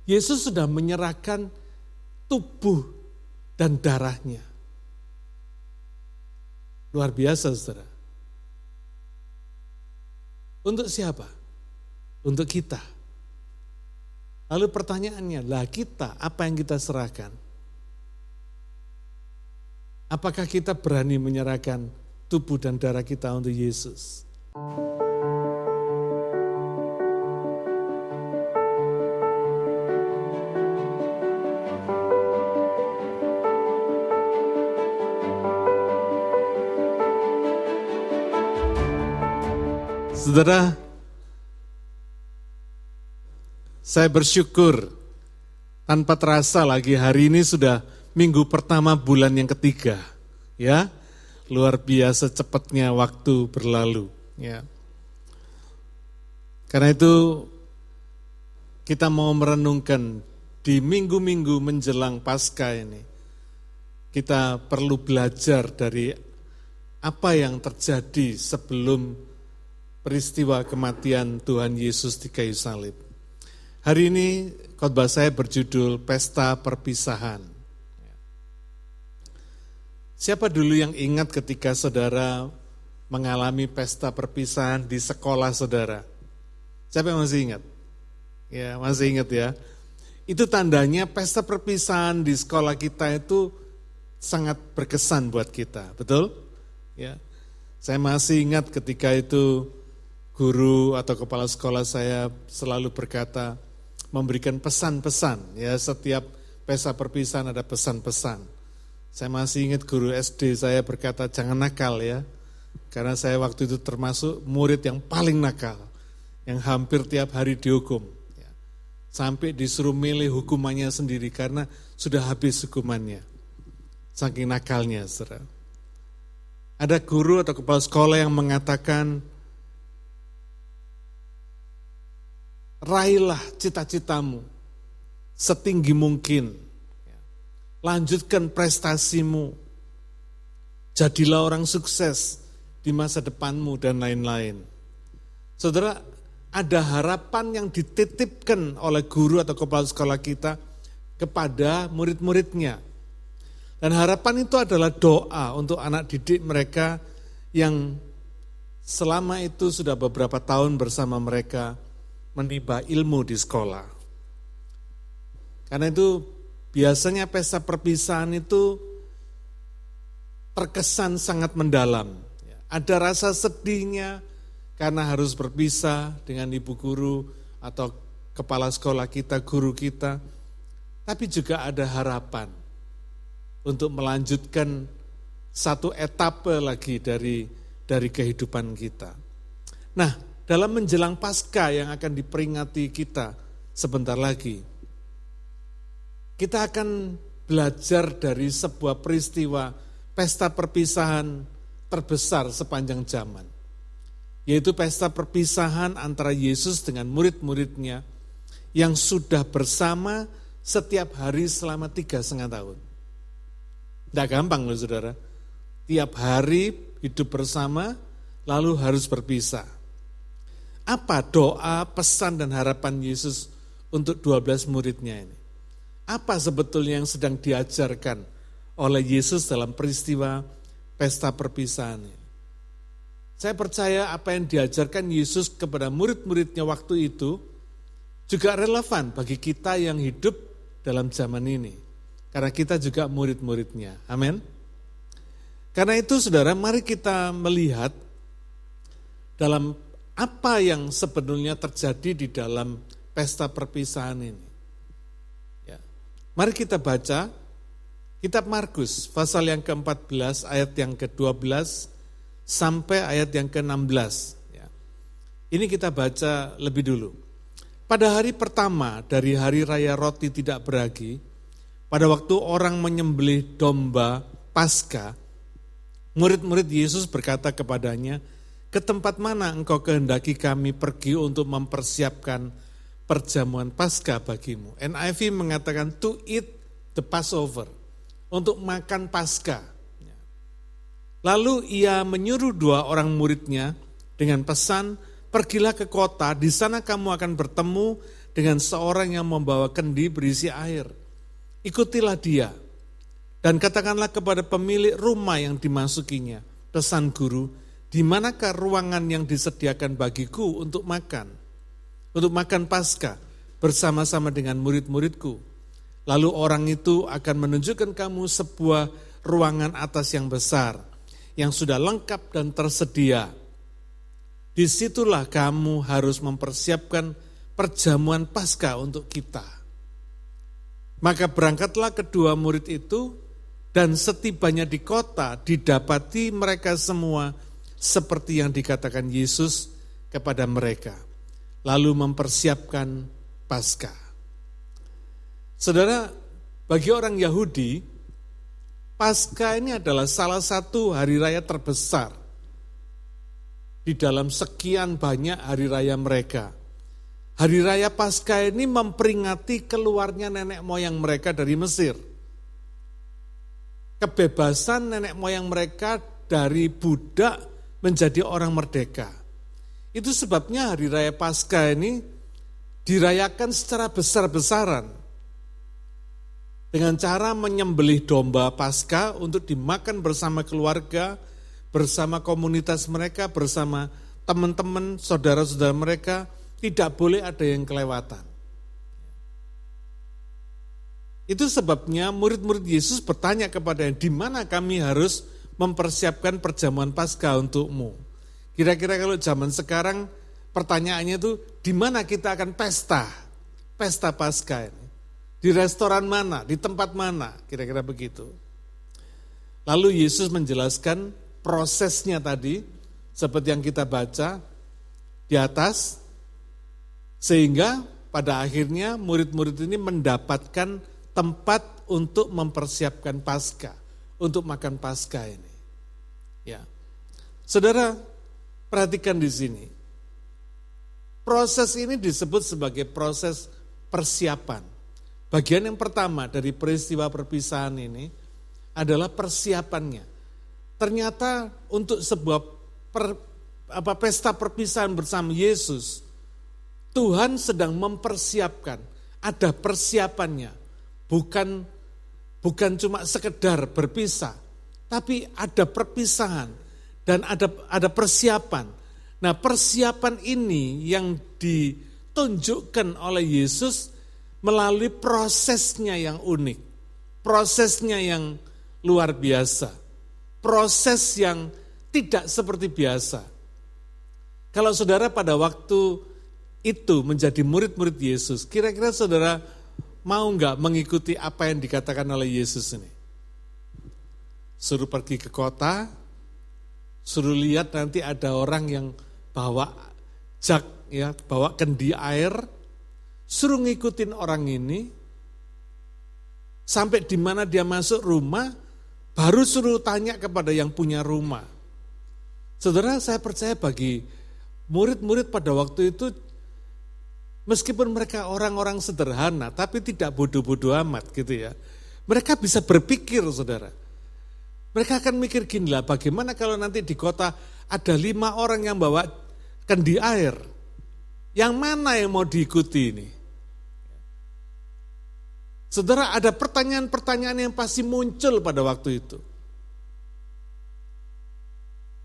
Yesus sudah menyerahkan tubuh dan darahnya. Luar biasa, saudara. Untuk siapa? Untuk kita. Lalu pertanyaannya, lah kita, apa yang kita serahkan? Apakah kita berani menyerahkan tubuh dan darah kita untuk Yesus? Saudara, saya bersyukur tanpa terasa lagi hari ini sudah minggu pertama bulan yang ketiga. Ya, luar biasa cepatnya waktu berlalu. Ya. Karena itu kita mau merenungkan di minggu-minggu menjelang Paskah ini. Kita perlu belajar dari apa yang terjadi sebelum peristiwa kematian Tuhan Yesus di kayu salib. Hari ini khotbah saya berjudul Pesta Perpisahan. Siapa dulu yang ingat ketika saudara mengalami pesta perpisahan di sekolah saudara? Siapa yang masih ingat? Ya, masih ingat ya. Itu tandanya pesta perpisahan di sekolah kita itu sangat berkesan buat kita, betul? Ya. Saya masih ingat ketika itu guru atau kepala sekolah saya selalu berkata, memberikan pesan-pesan, ya setiap pesta perpisahan ada pesan-pesan. Saya masih ingat guru SD saya berkata, jangan nakal ya, karena saya waktu itu termasuk murid yang paling nakal, yang hampir tiap hari dihukum. Ya. Sampai disuruh milih hukumannya sendiri karena sudah habis hukumannya, saking nakalnya. Saudara. Ada guru atau kepala sekolah yang mengatakan, raihlah cita-citamu setinggi mungkin, lanjutkan prestasimu, jadilah orang sukses di masa depanmu dan lain-lain. Saudara, ada harapan yang dititipkan oleh guru atau kepala sekolah kita kepada murid-muridnya. Dan harapan itu adalah doa untuk anak didik mereka yang selama itu sudah beberapa tahun bersama mereka menimba ilmu di sekolah. Karena itu biasanya pesta perpisahan itu terkesan sangat mendalam. Ada rasa sedihnya karena harus berpisah dengan ibu guru atau kepala sekolah kita, guru kita. Tapi juga ada harapan untuk melanjutkan satu etape lagi dari kehidupan kita. Nah, dalam menjelang Paskah yang akan diperingati kita sebentar lagi, kita akan belajar dari sebuah peristiwa pesta perpisahan terbesar sepanjang zaman, yaitu pesta perpisahan antara Yesus dengan murid-muridnya yang sudah bersama setiap hari selama 3,5 tahun. Tidak gampang loh saudara, tiap hari hidup bersama lalu harus berpisah. Apa doa, pesan dan harapan Yesus untuk 12 muridnya ini? Apa sebetulnya yang sedang diajarkan oleh Yesus dalam peristiwa pesta perpisahan ini? Saya percaya apa yang diajarkan Yesus kepada murid-muridnya waktu itu juga relevan bagi kita yang hidup dalam zaman ini. Karena kita juga murid-muridnya. Amin. Karena itu saudara, mari kita melihat dalam apa yang sebenarnya terjadi di dalam pesta perpisahan ini. Ya. Mari kita baca kitab Markus pasal yang ke-14 ayat yang ke-12 sampai ayat yang ke-16. Ya. Ini kita baca lebih dulu. Pada hari pertama dari hari raya roti tidak beragi, pada waktu orang menyembelih domba Paskah, murid-murid Yesus berkata kepadanya, ke tempat mana engkau kehendaki kami pergi untuk mempersiapkan perjamuan Paskah bagimu? NIV mengatakan to eat the Passover, untuk makan Paskah. Lalu ia menyuruh 2 orang muridnya dengan pesan, pergilah ke kota, di sana kamu akan bertemu dengan seorang yang membawa kendi berisi air. Ikutilah dia, dan katakanlah kepada pemilik rumah yang dimasukinya, pesan guru, di manakah ruangan yang disediakan bagiku untuk makan Paskah bersama-sama dengan murid-muridku. Lalu orang itu akan menunjukkan kamu sebuah ruangan atas yang besar, yang sudah lengkap dan tersedia. Disitulah kamu harus mempersiapkan perjamuan Paskah untuk kita. Maka berangkatlah kedua murid itu, dan setibanya di kota didapati mereka semua seperti yang dikatakan Yesus kepada mereka, lalu mempersiapkan Paskah. Saudara, bagi orang Yahudi, Paskah ini adalah salah satu hari raya terbesar di dalam sekian banyak hari raya mereka. Hari raya Paskah ini memperingati keluarnya nenek moyang mereka dari Mesir. Kebebasan nenek moyang mereka dari budak menjadi orang merdeka. Itu sebabnya hari raya Paskah ini dirayakan secara besar-besaran. Dengan cara menyembelih domba Paskah untuk dimakan bersama keluarga, bersama komunitas mereka, bersama teman-teman, saudara-saudara mereka, tidak boleh ada yang kelewatan. Itu sebabnya murid-murid Yesus bertanya kepadanya, di mana kami harus mempersiapkan perjamuan Paskah untukmu? Kira-kira kalau zaman sekarang pertanyaannya itu, di mana kita akan pesta Paskah ini? Di restoran mana, di tempat mana, kira-kira begitu. Lalu Yesus menjelaskan prosesnya tadi, seperti yang kita baca di atas, sehingga pada akhirnya murid-murid ini mendapatkan tempat untuk mempersiapkan Paskah, untuk makan Paskah ini. Ya, saudara, perhatikan di sini. Proses ini disebut sebagai proses persiapan. Bagian yang pertama dari peristiwa perpisahan ini adalah persiapannya. Ternyata untuk sebuah pesta perpisahan bersama Yesus, Tuhan sedang mempersiapkan, ada persiapannya. Bukan cuma sekedar berpisah, tapi ada perpisahan dan ada persiapan. Nah, persiapan ini yang ditunjukkan oleh Yesus melalui prosesnya yang unik, prosesnya yang luar biasa, proses yang tidak seperti biasa. Kalau saudara pada waktu itu menjadi murid-murid Yesus, kira-kira saudara mau enggak mengikuti apa yang dikatakan oleh Yesus ini? Suruh pergi ke kota, suruh lihat nanti ada orang yang bawa jug, ya, bawa kendi air, suruh ngikutin orang ini, sampai di mana dia masuk rumah, baru suruh tanya kepada yang punya rumah. Saudara, saya percaya bagi murid-murid pada waktu itu, meskipun mereka orang-orang sederhana, tapi tidak bodoh-bodoh amat gitu ya. Mereka bisa berpikir, saudara. Mereka akan mikir gini lah, bagaimana kalau nanti di kota ada 5 orang yang bawa kendi air. Yang mana yang mau diikuti ini? Saudara, ada pertanyaan-pertanyaan yang pasti muncul pada waktu itu.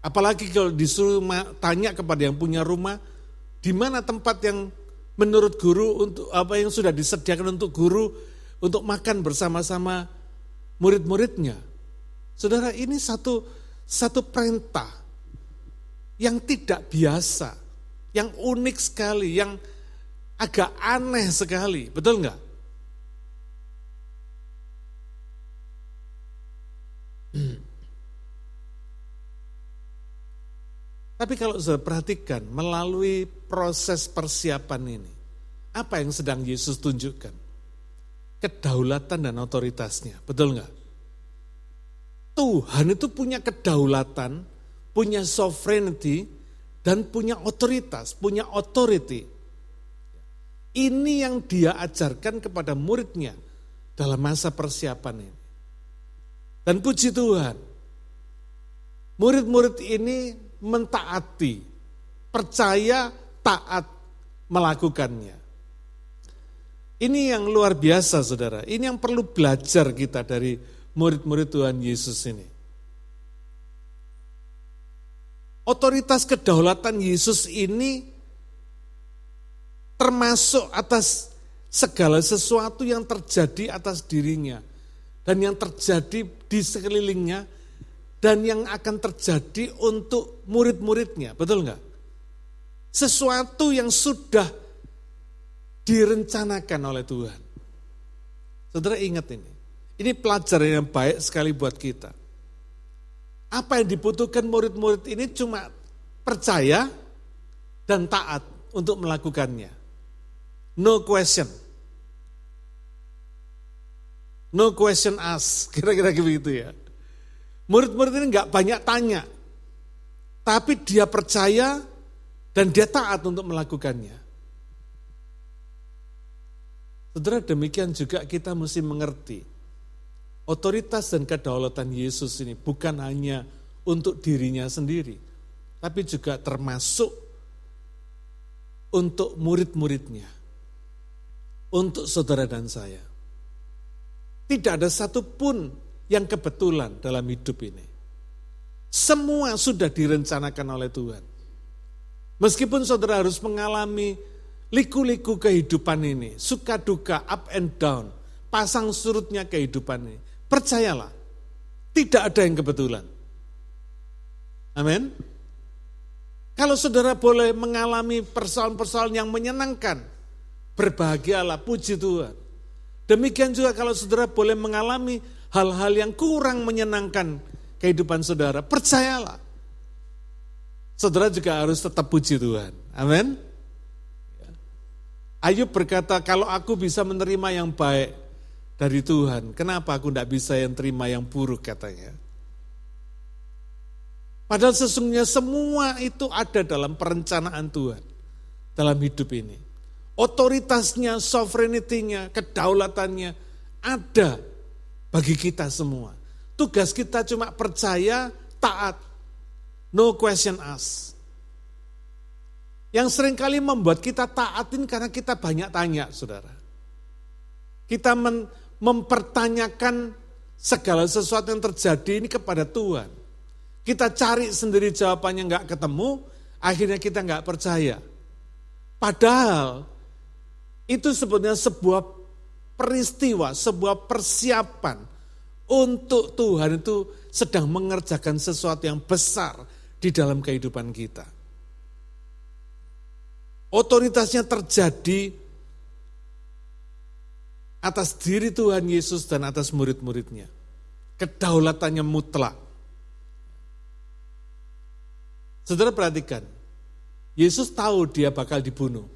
Apalagi kalau disuruh tanya kepada yang punya rumah, di mana tempat yang menurut guru untuk apa yang sudah disediakan untuk guru untuk makan bersama-sama murid-muridnya. Saudara, ini satu perintah yang tidak biasa, yang unik sekali, yang agak aneh sekali, betul enggak? Tapi kalau sudah perhatikan melalui proses persiapan ini, apa yang sedang Yesus tunjukkan? Kedaulatan dan otoritasnya, betul enggak? Tuhan itu punya kedaulatan, punya sovereignty, dan punya otoritas, punya authority. Ini yang dia ajarkan kepada muridnya dalam masa persiapan ini. Dan puji Tuhan, murid-murid ini mentaati, percaya, taat melakukannya. Ini yang luar biasa saudara, ini yang perlu belajar kita dari murid-murid Tuhan Yesus ini. Otoritas kedaulatan Yesus ini termasuk atas segala sesuatu yang terjadi atas dirinya dan yang terjadi di sekelilingnya dan yang akan terjadi untuk murid-muridnya, betul enggak? Sesuatu yang sudah direncanakan oleh Tuhan. Saudara ingat ini pelajaran yang baik sekali buat kita. Apa yang dibutuhkan murid-murid ini cuma percaya dan taat untuk melakukannya. No question. No question asked, kira-kira begitu ya. Murid-murid ini enggak banyak tanya, tapi dia percaya dan dia taat untuk melakukannya. Saudara, demikian juga kita mesti mengerti, otoritas dan kedaulatan Yesus ini bukan hanya untuk dirinya sendiri, tapi juga termasuk untuk murid-muridnya, untuk saudara dan saya. Tidak ada satupun yang kebetulan dalam hidup ini. Semua sudah direncanakan oleh Tuhan. Meskipun saudara harus mengalami liku-liku kehidupan ini, suka duka, up and down, pasang surutnya kehidupan ini, percayalah, tidak ada yang kebetulan. Amin. Kalau saudara boleh mengalami persoalan-persoalan yang menyenangkan, berbahagialah, puji Tuhan. Demikian juga kalau saudara boleh mengalami hal-hal yang kurang menyenangkan kehidupan saudara, percayalah, saudara juga harus tetap puji Tuhan. Amin. Ayub berkata, kalau aku bisa menerima yang baik dari Tuhan, kenapa aku tidak bisa yang terima yang buruk, katanya. Padahal sesungguhnya semua itu ada dalam perencanaan Tuhan dalam hidup ini. Otoritasnya, sovereignty-nya, kedaulatannya ada bagi kita semua. Tugas kita cuma percaya, taat, no question asked. Yang seringkali membuat kita taatin karena kita banyak tanya, saudara. Kita mempertanyakan segala sesuatu yang terjadi ini kepada Tuhan. Kita cari sendiri jawabannya nggak ketemu, akhirnya kita nggak percaya. Padahal itu sebenarnya sebuah peristiwa, sebuah persiapan untuk Tuhan itu sedang mengerjakan sesuatu yang besar di dalam kehidupan kita. Otoritasnya terjadi atas diri Tuhan Yesus dan atas murid-muridnya. Kedaulatannya mutlak. Saudara perhatikan, Yesus tahu dia bakal dibunuh.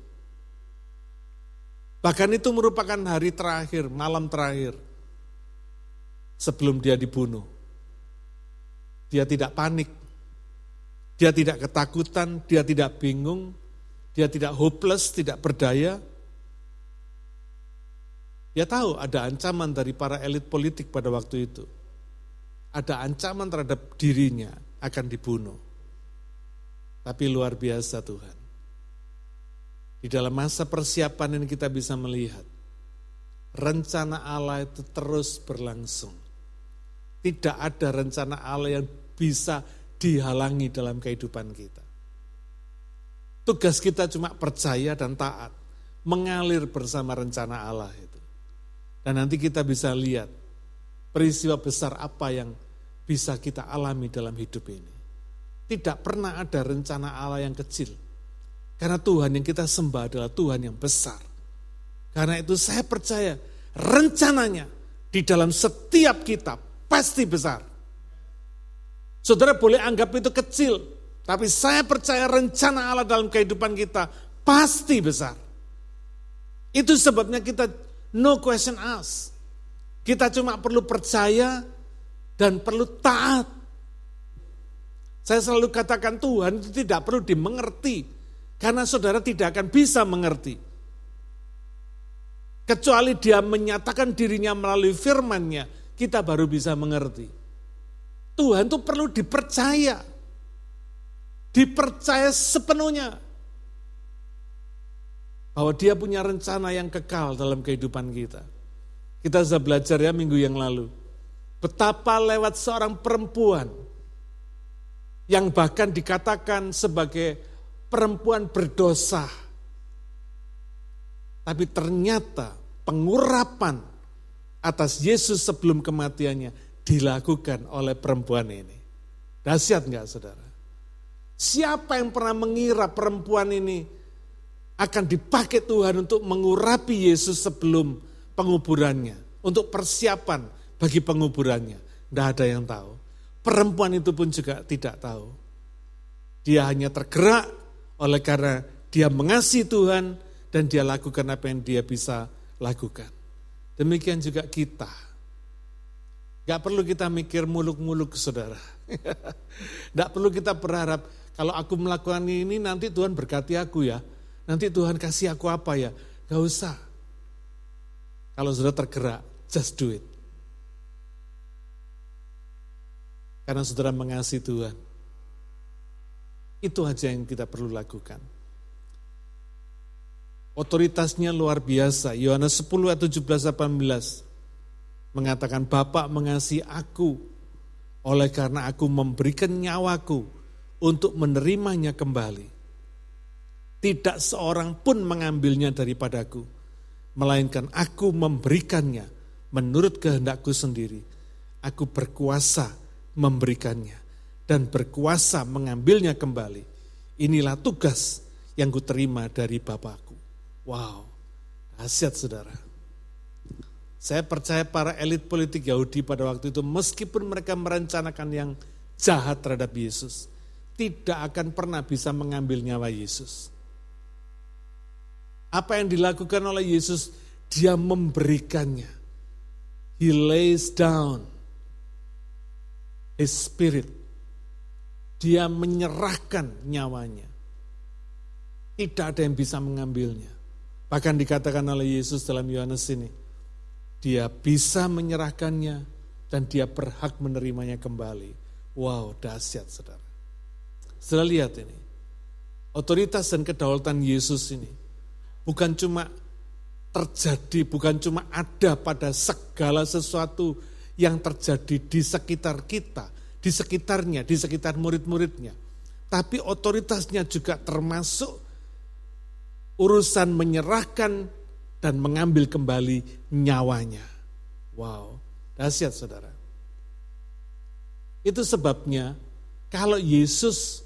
Bahkan itu merupakan hari terakhir, malam terakhir sebelum dia dibunuh. Dia tidak panik, dia tidak ketakutan, dia tidak bingung, dia tidak hopeless, tidak berdaya. Dia tahu ada ancaman dari para elit politik pada waktu itu. Ada ancaman terhadap dirinya akan dibunuh. Tapi luar biasa Tuhan. Di dalam masa persiapan ini kita bisa melihat rencana Allah itu terus berlangsung. Tidak ada rencana Allah yang bisa dihalangi dalam kehidupan kita. Tugas kita cuma percaya dan taat, mengalir bersama rencana Allah itu. Dan nanti kita bisa lihat peristiwa besar apa yang bisa kita alami dalam hidup ini. Tidak pernah ada rencana Allah yang kecil. Karena Tuhan yang kita sembah adalah Tuhan yang besar. Karena itu saya percaya rencananya di dalam setiap kita pasti besar. Saudara boleh anggap itu kecil, tapi saya percaya rencana Allah dalam kehidupan kita pasti besar. Itu sebabnya kita no question asked. Kita cuma perlu percaya dan perlu taat. Saya selalu katakan Tuhan itu tidak perlu dimengerti, karena saudara tidak akan bisa mengerti. Kecuali dia menyatakan dirinya melalui firman-Nya, kita baru bisa mengerti. Tuhan itu perlu dipercaya. Dipercaya sepenuhnya. bahwa dia punya rencana yang kekal dalam kehidupan kita. Kita sudah belajar ya minggu yang lalu, betapa lewat seorang perempuan yang bahkan dikatakan sebagai perempuan berdosa, tapi ternyata pengurapan atas Yesus sebelum kematiannya dilakukan oleh perempuan ini. Dahsyat enggak saudara? Siapa yang pernah mengira perempuan ini akan dipakai Tuhan untuk mengurapi Yesus sebelum penguburannya, untuk persiapan bagi penguburannya? Tidak ada yang tahu. Perempuan itu pun juga tidak tahu. Dia hanya tergerak oleh karena dia mengasihi Tuhan dan dia lakukan apa yang dia bisa lakukan. Demikian juga kita. Gak perlu kita mikir muluk-muluk saudara. Gak perlu kita berharap kalau aku melakukan ini nanti Tuhan berkati aku ya. Nanti Tuhan kasih aku apa ya. Gak usah. Kalau sudah tergerak, just do it. Karena saudara mengasihi Tuhan. Itu aja yang kita perlu lakukan. Otoritasnya luar biasa. Yohanes 10 ayat 17-18 mengatakan, Bapa mengasihi aku oleh karena aku memberikan nyawaku untuk menerimanya kembali. Tidak seorang pun mengambilnya daripadaku, melainkan aku memberikannya menurut kehendakku sendiri. Aku berkuasa memberikannya dan berkuasa mengambilnya kembali. Inilah tugas yang kuterima dari Bapakku. Wow, dahsyat saudara. Saya percaya para elit politik Yahudi pada waktu itu, meskipun mereka merencanakan yang jahat terhadap Yesus, tidak akan pernah bisa mengambil nyawa Yesus. Apa yang dilakukan oleh Yesus, dia memberikannya. He lays down his spirit. Dia menyerahkan nyawanya. Tidak ada yang bisa mengambilnya. Bahkan dikatakan oleh Yesus dalam Yohanes ini, dia bisa menyerahkannya dan dia berhak menerimanya kembali. Wow, dahsyat saudara. Saudara lihat ini, otoritas dan kedaulatan Yesus ini bukan cuma terjadi, bukan cuma ada pada segala sesuatu yang terjadi di sekitar kita, di sekitarnya, di sekitar murid-muridnya. Tapi otoritasnya juga termasuk urusan menyerahkan dan mengambil kembali nyawanya. Wow, dahsyat saudara. Itu sebabnya kalau Yesus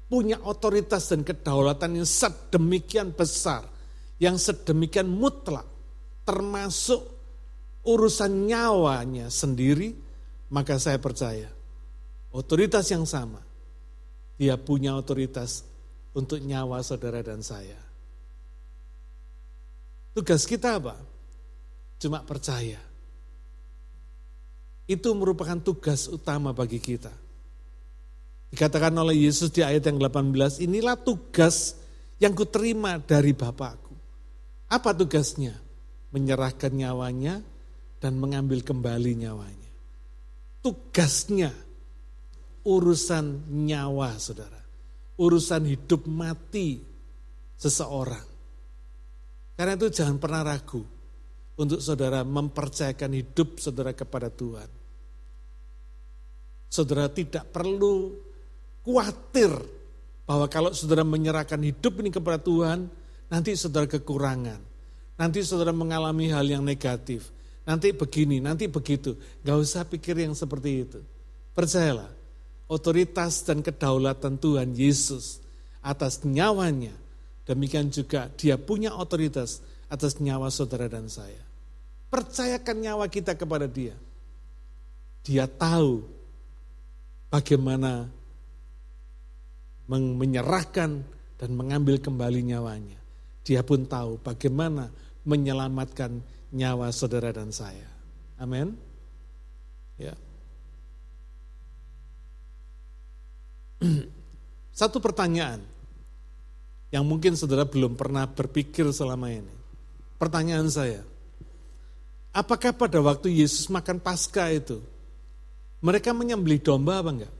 punya otoritas dan kedaulatan yang sedemikian besar, yang sedemikian mutlak, termasuk urusan nyawanya sendiri, maka saya percaya otoritas yang sama, dia punya otoritas untuk nyawa saudara dan saya. Tugas kita apa? Cuma percaya. Itu merupakan tugas utama bagi kita. Dikatakan oleh Yesus di ayat yang 18, inilah tugas yang kuterima dari Bapakku. Apa tugasnya? Menyerahkan nyawanya dan mengambil kembali nyawanya. Tugasnya urusan nyawa saudara. Urusan hidup mati seseorang. Karena itu jangan pernah ragu untuk saudara mempercayakan hidup saudara kepada Tuhan. Saudara tidak perlu khawatir bahwa kalau saudara menyerahkan hidup ini kepada Tuhan, nanti saudara kekurangan. Nanti saudara mengalami hal yang negatif. Nanti begini, nanti begitu. Gak usah pikir yang seperti itu. Percayalah, otoritas dan kedaulatan Tuhan Yesus atas nyawanya, demikian juga dia punya otoritas atas nyawa saudara dan saya. Percayakan nyawa kita kepada dia. Dia tahu bagaimana menyerahkan dan mengambil kembali nyawanya. Dia pun tahu bagaimana menyelamatkan nyawa saudara dan saya. Amin. Ya. Satu pertanyaan yang mungkin saudara belum pernah berpikir selama ini. Pertanyaan saya, apakah pada waktu Yesus makan Paskah itu, mereka menyembelih domba apa enggak?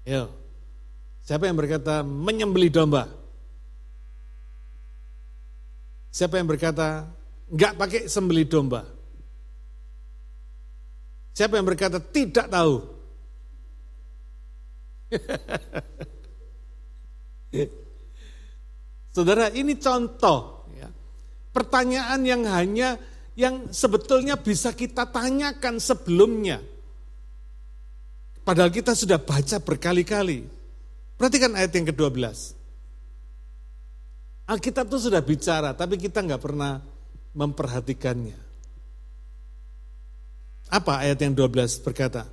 Yo, siapa yang berkata menyembelih domba? Siapa yang berkata, enggak pakai sembelih domba? Siapa yang berkata, tidak tahu? Saudara, ini contoh. Ya. Pertanyaan yang sebetulnya bisa kita tanyakan sebelumnya. Padahal kita sudah baca berkali-kali. Perhatikan ayat yang ke-12. Alkitab itu sudah bicara, tapi kita nggak pernah memperhatikannya. Apa ayat yang 12 berkata?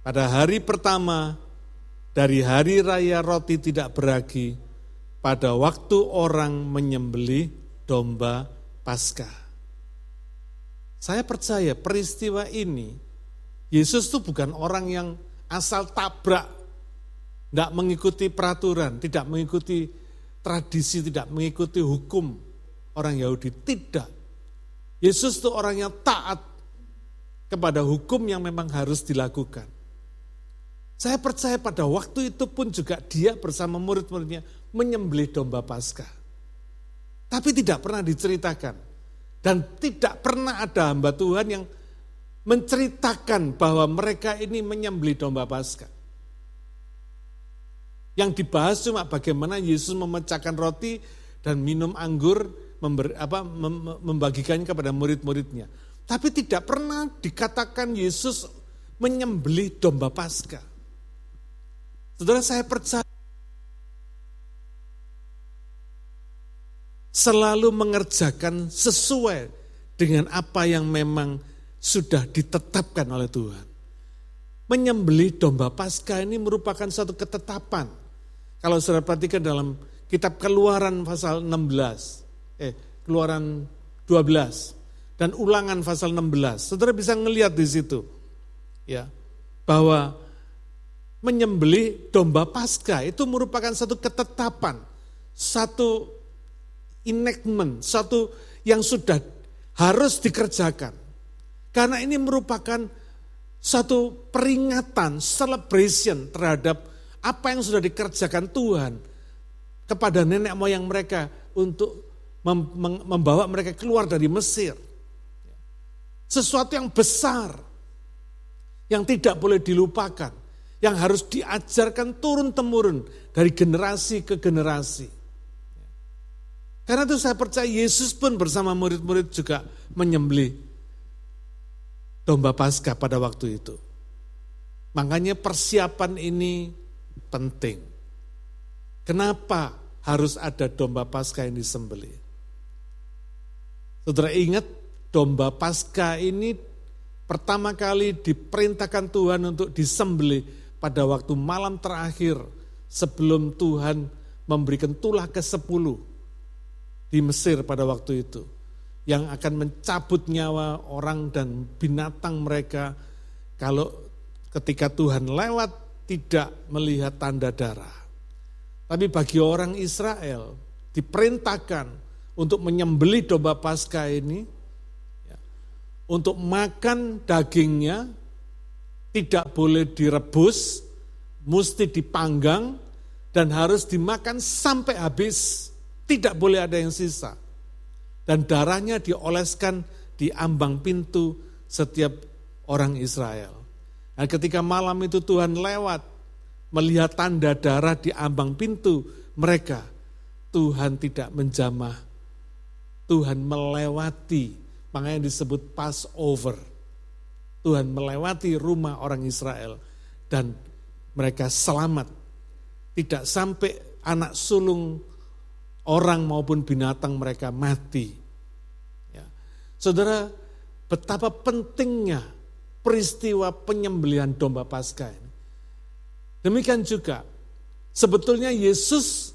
Pada hari pertama dari hari raya roti tidak beragi, pada waktu orang menyembelih domba Paskah. Saya percaya peristiwa ini, Yesus itu bukan orang yang asal tabrak, tidak mengikuti peraturan, tidak mengikuti tradisi, tidak mengikuti hukum orang Yahudi. Tidak. Yesus itu orang yang taat kepada hukum yang memang harus dilakukan. Saya percaya pada waktu itu pun juga dia bersama murid-muridnya menyembelih domba Paskah. Tapi tidak pernah diceritakan. Dan tidak pernah ada hamba Tuhan yang menceritakan bahwa mereka ini menyembelih domba Paskah. Yang dibahas cuma bagaimana Yesus memecahkan roti dan minum anggur, membagikannya kepada murid-muridnya. Tapi tidak pernah dikatakan Yesus menyembelih domba Paskah. Saudara, saya percaya selalu mengerjakan sesuai dengan apa yang memang sudah ditetapkan oleh Tuhan. Menyembelih domba Paskah ini merupakan suatu ketetapan. Kalau saudara perhatikan dalam kitab Keluaran pasal 12 dan Ulangan pasal 16, saudara bisa ngelihat di situ, ya, bahwa menyembelih domba Paskah itu merupakan satu ketetapan, satu enactment, satu yang sudah harus dikerjakan. Karena ini merupakan satu peringatan, celebration terhadap apa yang sudah dikerjakan Tuhan kepada nenek moyang mereka untuk membawa mereka keluar dari Mesir. Sesuatu yang besar, yang tidak boleh dilupakan, yang harus diajarkan turun-temurun dari generasi ke generasi. Karena itu saya percaya Yesus pun bersama murid-murid juga menyembelih domba Paskah pada waktu itu. Makanya persiapan ini penting. Kenapa harus ada domba Paskah yang disembelih? Saudara ingat, domba Paskah ini pertama kali diperintahkan Tuhan untuk disembelih pada waktu malam terakhir sebelum Tuhan memberikan tulah ke-10 di Mesir pada waktu itu, yang akan mencabut nyawa orang dan binatang mereka kalau ketika Tuhan lewat tidak melihat tanda darah. Tapi bagi orang Israel diperintahkan untuk menyembelih domba Paskah ini, ya, untuk makan dagingnya tidak boleh direbus, mesti dipanggang dan harus dimakan sampai habis, tidak boleh ada yang sisa. Dan darahnya dioleskan di ambang pintu setiap orang Israel. Dan ketika malam itu Tuhan lewat, melihat tanda darah di ambang pintu mereka, Tuhan tidak menjamah, Tuhan melewati, makanya disebut Passover. Tuhan melewati rumah orang Israel dan mereka selamat. Tidak sampai anak sulung orang maupun binatang mereka mati. Ya. Saudara, betapa pentingnya peristiwa penyembelihan domba Paskah ini. Demikian juga, sebetulnya Yesus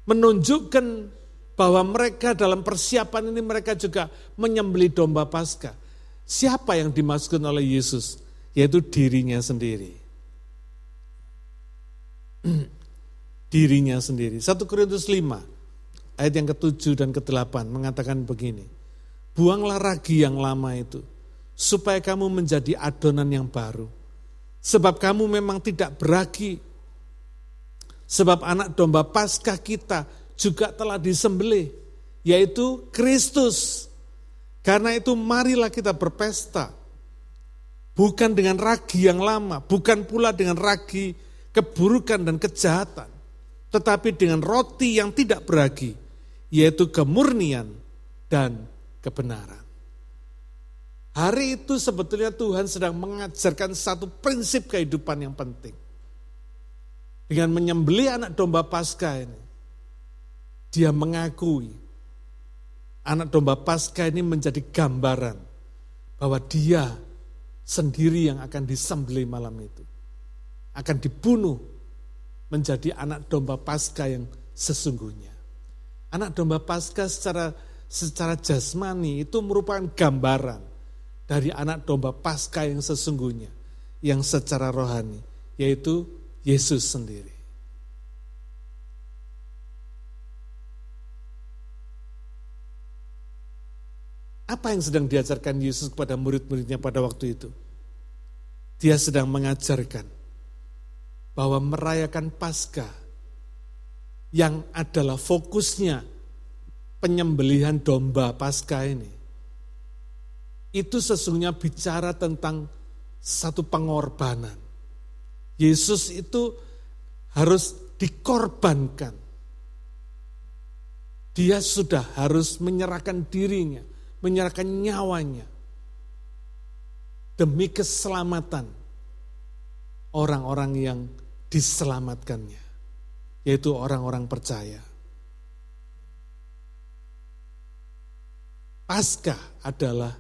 menunjukkan bahwa mereka dalam persiapan ini mereka juga menyembelih domba Paskah. Siapa yang dimaksudkan oleh Yesus? Yaitu dirinya sendiri. Dirinya sendiri. 1 Korintus 5 ayat yang ke-7 dan ke-8 mengatakan begini. Buanglah ragi yang lama itu supaya kamu menjadi adonan yang baru. Sebab kamu memang tidak beragi. Sebab anak domba Paskah kita juga telah disembelih, yaitu Kristus. Karena itu marilah kita berpesta, bukan dengan ragi yang lama, bukan pula dengan ragi keburukan dan kejahatan, tetapi dengan roti yang tidak beragi, yaitu kemurnian dan kebenaran. Hari itu sebetulnya Tuhan sedang mengajarkan satu prinsip kehidupan yang penting. Dengan menyembelih anak domba Paskah ini, dia mengakui anak domba Paskah ini menjadi gambaran bahwa dia sendiri yang akan disembelih malam itu. Akan dibunuh menjadi anak domba Paskah yang sesungguhnya. Anak domba Paskah secara jasmani itu merupakan gambaran dari anak domba Paskah yang sesungguhnya, yang secara rohani, yaitu Yesus sendiri. Apa yang sedang diajarkan Yesus kepada murid-muridnya pada waktu itu? Dia sedang mengajarkan bahwa merayakan Paskah yang adalah fokusnya penyembelihan domba Paskah ini, itu sesungguhnya bicara tentang satu pengorbanan. Yesus itu harus dikorbankan. Dia sudah harus menyerahkan dirinya, menyerahkan nyawanya demi keselamatan orang-orang yang diselamatkannya, yaitu orang-orang percaya. Paskah adalah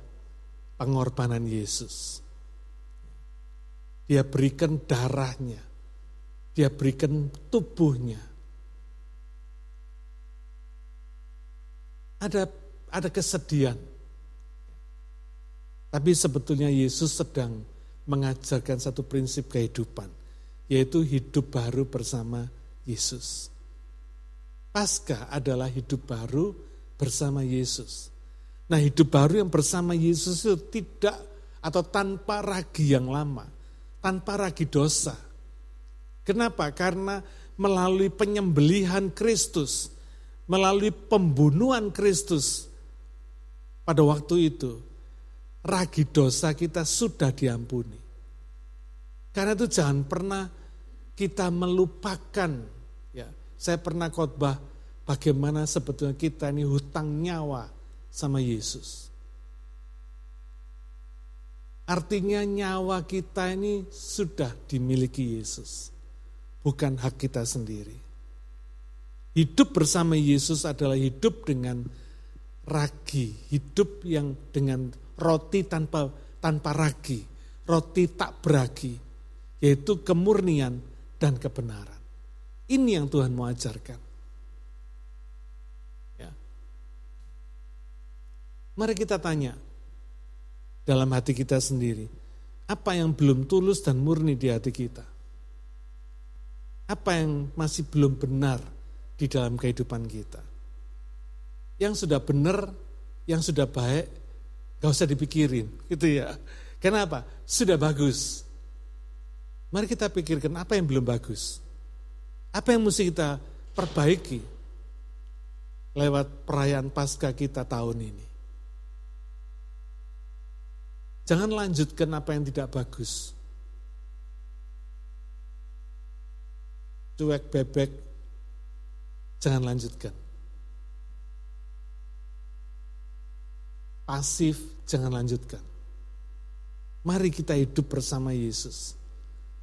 pengorbanan Yesus. Dia berikan darahnya, dia berikan tubuhnya. Ada kesedihan. Tapi sebetulnya Yesus sedang mengajarkan satu prinsip kehidupan, yaitu hidup baru bersama Yesus. Paskah adalah hidup baru bersama Yesus. Nah, hidup baru yang bersama Yesus itu tidak atau tanpa ragi yang lama, tanpa ragi dosa. Kenapa? Karena melalui penyembelihan Kristus, melalui pembunuhan Kristus pada waktu itu, ragi dosa kita sudah diampuni. Karena itu jangan pernah kita melupakan. Ya, saya pernah khotbah bagaimana sebetulnya kita ini hutang nyawa sama Yesus. Artinya nyawa kita ini sudah dimiliki Yesus, bukan hak kita sendiri. Hidup bersama Yesus adalah hidup dengan ragi, hidup yang dengan roti tanpa ragi, roti tak beragi, yaitu kemurnian dan kebenaran. Ini yang Tuhan mau ajarkan. Mari kita tanya dalam hati kita sendiri, apa yang belum tulus dan murni di hati kita? Apa yang masih belum benar di dalam kehidupan kita? Yang sudah benar, yang sudah baik, gak usah dipikirin, gitu ya. Kenapa? Sudah bagus. Mari kita pikirkan apa yang belum bagus. Apa yang mesti kita perbaiki lewat perayaan Paskah kita tahun ini. Jangan lanjutkan apa yang tidak bagus. Cuek bebek, jangan lanjutkan. Pasif, jangan lanjutkan. Mari kita hidup bersama Yesus,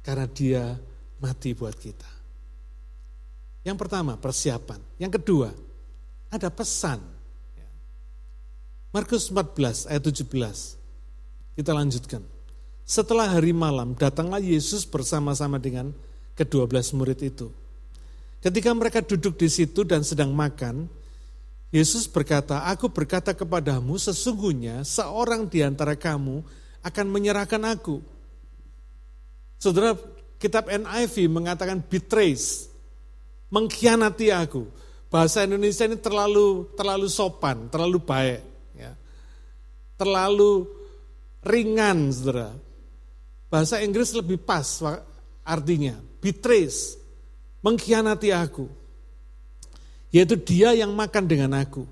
karena dia mati buat kita. Yang pertama, persiapan. Yang kedua, ada pesan. Markus 14 ayat 17. Kita lanjutkan. Setelah hari malam, datanglah Yesus bersama-sama dengan ke-12 murid itu. Ketika mereka duduk di situ dan sedang makan, Yesus berkata, "Aku berkata kepadamu, sesungguhnya seorang di antara kamu akan menyerahkan aku." Saudara, kitab NIV mengatakan betrays, mengkhianati aku. Bahasa Indonesia ini terlalu sopan, terlalu baik, ya. Terlalu ringan, saudara. Bahasa Inggris lebih pas artinya, betrays, mengkhianati aku. yaitu dia yang makan dengan aku.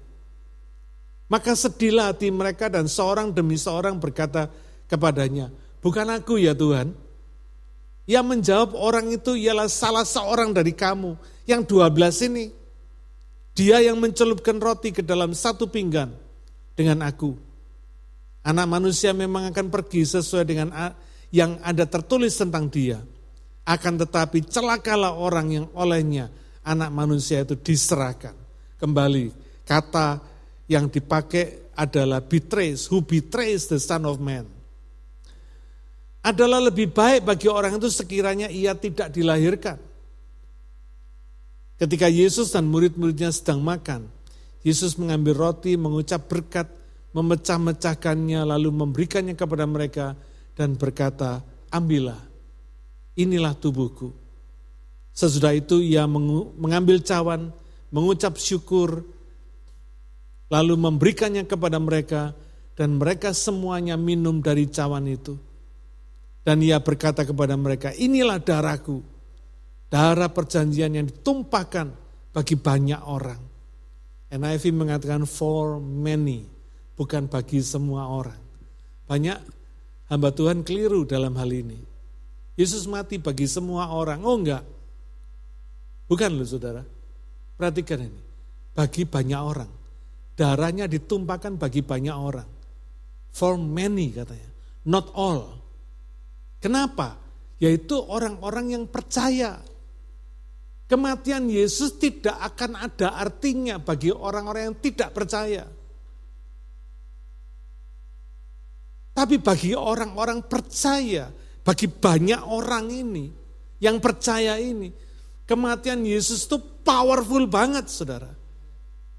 Maka sedihlah hati mereka dan seorang demi seorang berkata kepadanya, bukan aku ya Tuhan. Yang menjawab orang itu ialah salah seorang dari kamu, yang 12 ini. Dia yang mencelupkan roti ke dalam satu pinggan dengan aku. Anak manusia memang akan pergi sesuai dengan yang ada tertulis tentang dia. Akan tetapi celakalah orang yang olehnya anak manusia itu diserahkan. Kembali, kata yang dipakai adalah betrays, who betrays the Son of Man. Adalah lebih baik bagi orang itu sekiranya ia tidak dilahirkan. Ketika Yesus dan murid-muridnya sedang makan, Yesus mengambil roti, mengucap berkat, memecah-mecahkannya, lalu memberikannya kepada mereka dan berkata, ambillah, inilah tubuhku. Sesudah itu ia mengambil cawan, mengucap syukur, lalu memberikannya kepada mereka, dan mereka semuanya minum dari cawan itu. Dan ia berkata kepada mereka, inilah darahku, darah perjanjian yang ditumpahkan bagi banyak orang. NIV mengatakan for many, bukan bagi semua orang. Banyak hamba Tuhan keliru dalam hal ini. Yesus mati bagi semua orang. Oh enggak. Bukan loh saudara. Perhatikan ini. Bagi banyak orang. Darahnya ditumpahkan bagi banyak orang. For many katanya. Not all. Kenapa? Yaitu orang-orang yang percaya. Kematian Yesus tidak akan ada artinya bagi orang-orang yang tidak percaya. Tapi bagi orang-orang percaya, bagi banyak orang ini, yang percaya ini, kematian Yesus itu powerful banget saudara.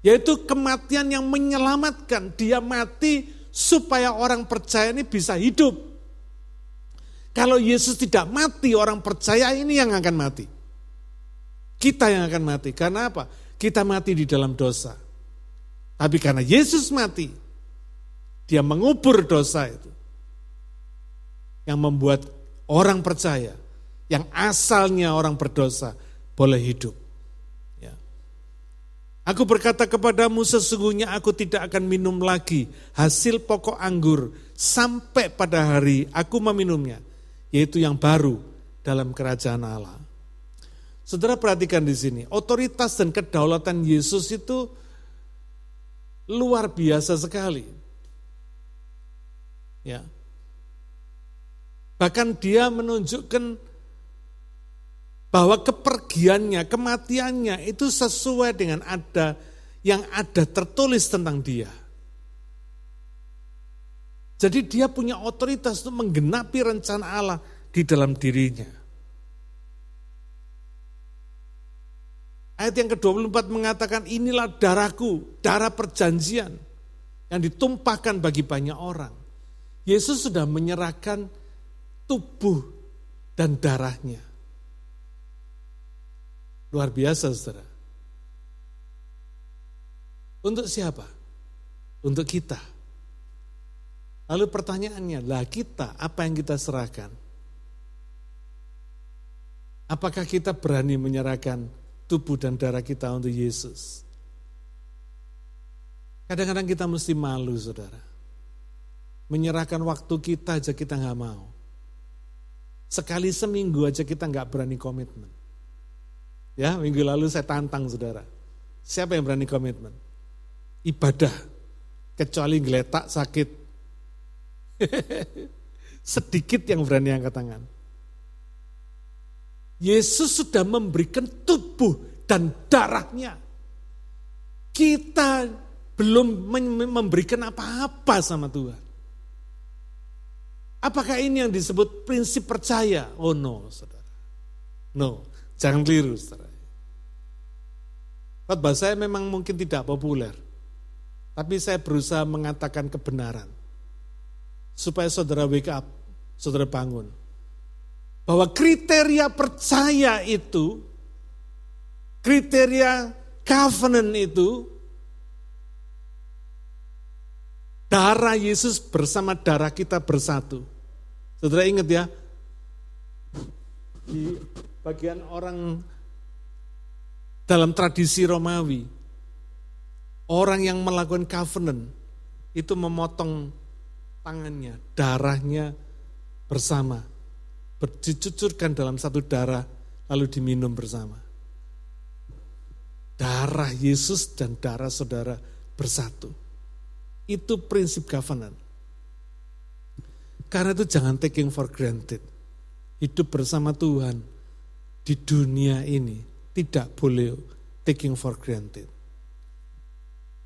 Yaitu kematian yang menyelamatkan, dia mati supaya orang percaya ini bisa hidup. Kalau Yesus tidak mati, orang percaya ini yang akan mati. Kita yang akan mati. Karena apa? Kita mati di dalam dosa. Tapi karena Yesus mati, dia mengubur dosa itu. Yang membuat orang percaya, yang asalnya orang berdosa, boleh hidup. Ya. Aku berkata kepadamu, sesungguhnya aku tidak akan minum lagi hasil pokok anggur sampai pada hari aku meminumnya, yaitu yang baru dalam kerajaan Allah. Saudara perhatikan di sini, otoritas dan kedaulatan Yesus itu luar biasa sekali. Ya. Bahkan dia menunjukkan bahwa kepergiannya, kematiannya itu sesuai dengan yang ada tertulis tentang dia. Jadi dia punya otoritas untuk menggenapi rencana Allah di dalam dirinya. Ayat yang ke-24 mengatakan, inilah darahku, darah perjanjian yang ditumpahkan bagi banyak orang. Yesus sudah menyerahkan tubuh dan darahnya. Luar biasa saudara. Untuk siapa? Untuk kita. Lalu pertanyaannya, lah kita, apa yang kita serahkan? Apakah kita berani menyerahkan tubuh dan darah kita untuk Yesus? Kadang-kadang kita mesti malu saudara. Menyerahkan waktu kita aja kita gak mau. Sekali seminggu aja kita gak berani komitmen. Ya, minggu lalu saya tantang saudara. Siapa yang berani komitmen? Ibadah. Kecuali geletak sakit. Sedikit yang berani angkat tangan. Yesus sudah memberikan tubuh dan darahnya. Kita belum memberikan apa-apa sama Tuhan. Apakah ini yang disebut prinsip percaya? Oh no, saudara. No, jangan keliru saudara. Khotbah saya memang mungkin tidak populer. Tapi saya berusaha mengatakan kebenaran. Supaya saudara wake up, saudara bangun. Bahwa kriteria percaya itu, kriteria covenant itu, darah Yesus bersama darah kita bersatu. Saudara ingat ya, di bagian orang Dalam tradisi Romawi, orang yang melakukan covenant itu memotong tangannya, darahnya bersama, dicucurkan dalam satu darah lalu diminum bersama. Darah Yesus dan darah saudara bersatu. Itu prinsip covenant. Karena itu jangan taking for granted. Hidup bersama Tuhan di dunia ini tidak boleh taking for granted.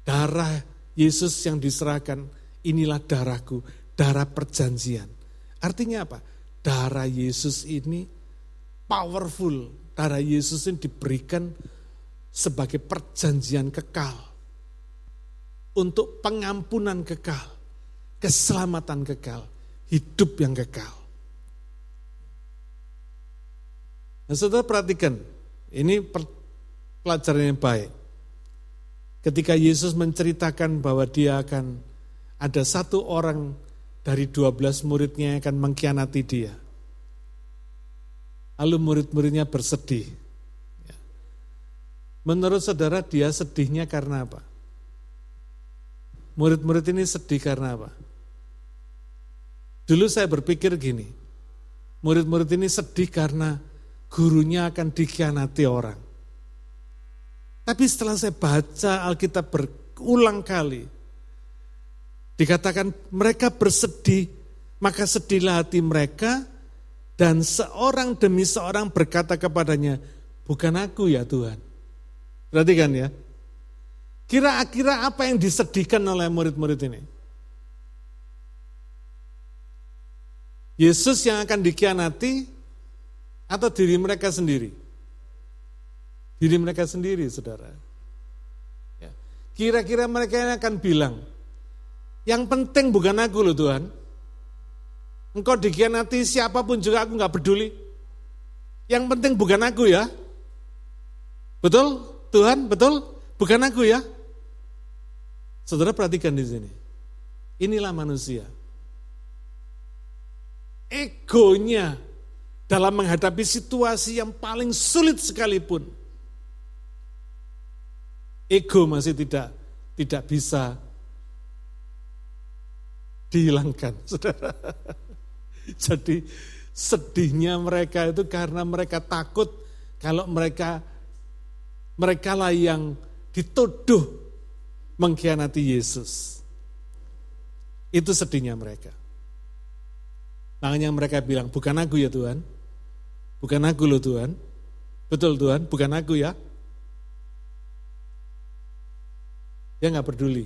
Darah Yesus yang diserahkan, inilah darahku, darah perjanjian. Artinya apa? Darah Yesus ini powerful. Darah Yesus ini diberikan sebagai perjanjian kekal. Untuk pengampunan kekal, keselamatan kekal, hidup yang kekal. Nah, saudara perhatikan, ini pelajaran yang baik. Ketika Yesus menceritakan bahwa dia akan ada satu orang dari 12 muridnya yang akan mengkhianati dia. Lalu murid-muridnya bersedih. Menurut saudara dia sedihnya karena apa? Murid-murid ini sedih karena apa? Dulu saya berpikir gini, murid-murid ini sedih karena gurunya akan dikhianati orang. Tapi setelah saya baca Alkitab berulang kali, dikatakan mereka bersedih, maka sedihlah hati mereka, dan seorang demi seorang berkata kepadanya, bukan aku ya Tuhan. Perhatikan ya, kira-kira apa yang disedihkan oleh murid-murid ini? Yesus yang akan dikhianati atau diri mereka sendiri? Diri mereka sendiri, saudara. Ya. Kira-kira mereka yang akan bilang, yang penting bukan aku loh Tuhan. Engkau dikhianati siapapun juga aku gak peduli. Yang penting bukan aku ya. Betul Tuhan, betul? Bukan aku ya. Saudara perhatikan di sini. Inilah manusia. Egonya dalam menghadapi situasi yang paling sulit sekalipun. Ego masih tidak bisa dihilangkan, saudara. Jadi sedihnya mereka itu karena mereka takut kalau mereka lah yang dituduh mengkhianati Yesus. Itu sedihnya mereka. Makanya mereka bilang, bukan aku ya Tuhan. Bukan aku loh Tuhan. Betul Tuhan, bukan aku ya. Dia gak peduli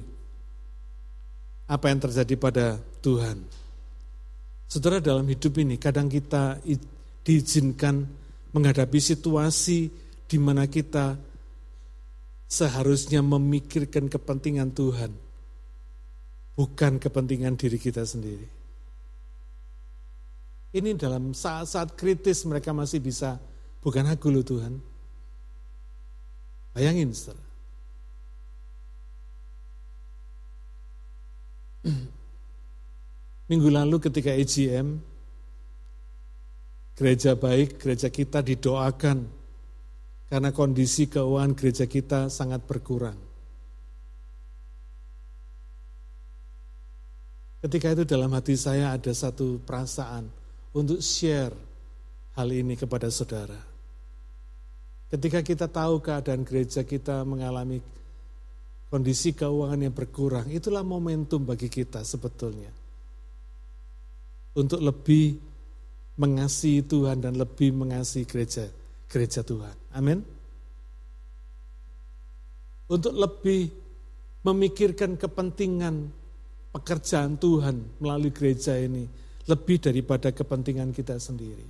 apa yang terjadi pada Tuhan. Saudara, dalam hidup ini kadang kita diizinkan menghadapi situasi di mana kita seharusnya memikirkan kepentingan Tuhan, bukan kepentingan diri kita sendiri. Ini dalam saat-saat kritis mereka masih bisa, bukan aku loh Tuhan. Bayangin saudara. Minggu lalu ketika EGM, gereja baik, gereja kita didoakan karena kondisi keuangan gereja kita sangat berkurang. Ketika itu dalam hati saya ada satu perasaan untuk share hal ini kepada saudara. Ketika kita tahu keadaan gereja kita mengalami kondisi keuangan yang berkurang, itulah momentum bagi kita sebetulnya. Untuk lebih mengasihi Tuhan dan lebih mengasihi gereja Tuhan. Amin. Untuk lebih memikirkan kepentingan pekerjaan Tuhan melalui gereja ini, lebih daripada kepentingan kita sendiri.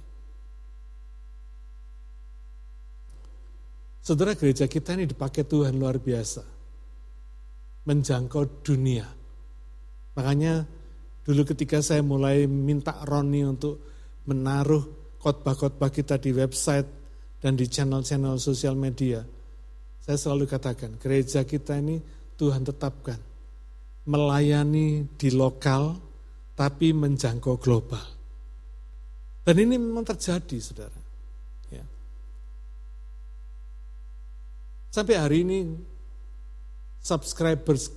Saudara, gereja kita ini dipakai Tuhan luar biasa. Menjangkau dunia. Makanya dulu ketika saya mulai minta Roni untuk menaruh khotbah-khotbah kita di website dan di channel-channel sosial media, saya selalu katakan, gereja kita ini Tuhan tetapkan melayani di lokal tapi menjangkau global. Dan ini memang terjadi, saudara. Ya. Sampai hari ini subscribers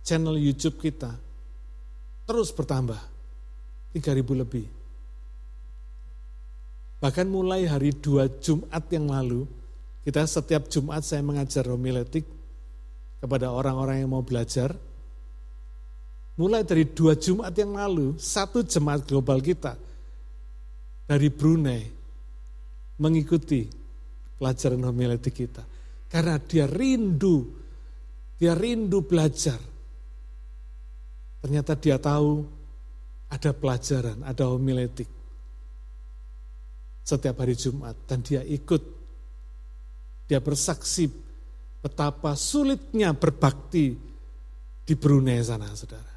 channel YouTube kita terus bertambah, 3.000 lebih. Bahkan mulai hari 2 Jumat yang lalu, kita setiap Jumat saya mengajar homiletik kepada orang-orang yang mau belajar. Mulai dari 2 Jumat yang lalu, 1 jemaat global kita dari Brunei mengikuti pelajaran homiletik kita. Karena dia rindu belajar. Ternyata dia tahu ada pelajaran, ada homiletik setiap hari Jumat. Dan dia ikut, dia bersaksi betapa sulitnya berbakti di Brunei sana, saudara.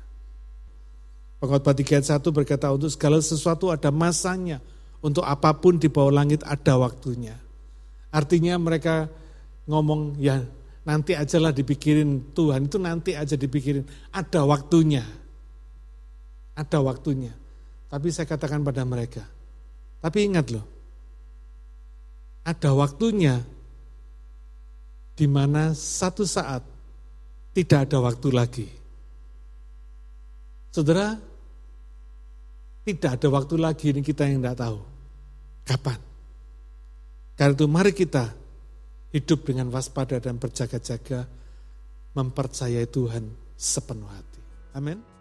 Pengkhotbah 3 ayat 1 berkata, untuk segala sesuatu ada masanya, untuk apapun di bawah langit ada waktunya. Artinya mereka ngomong, ya nanti ajalah dipikirin, Tuhan itu nanti aja dipikirin, ada waktunya. Ada waktunya. Tapi saya katakan pada mereka, tapi ingat loh, ada waktunya di mana satu saat tidak ada waktu lagi. Saudara, tidak ada waktu lagi, ini kita yang tidak tahu. Kapan? Karena itu mari kita hidup dengan waspada dan berjaga-jaga, mempercayai Tuhan sepenuh hati. Amin.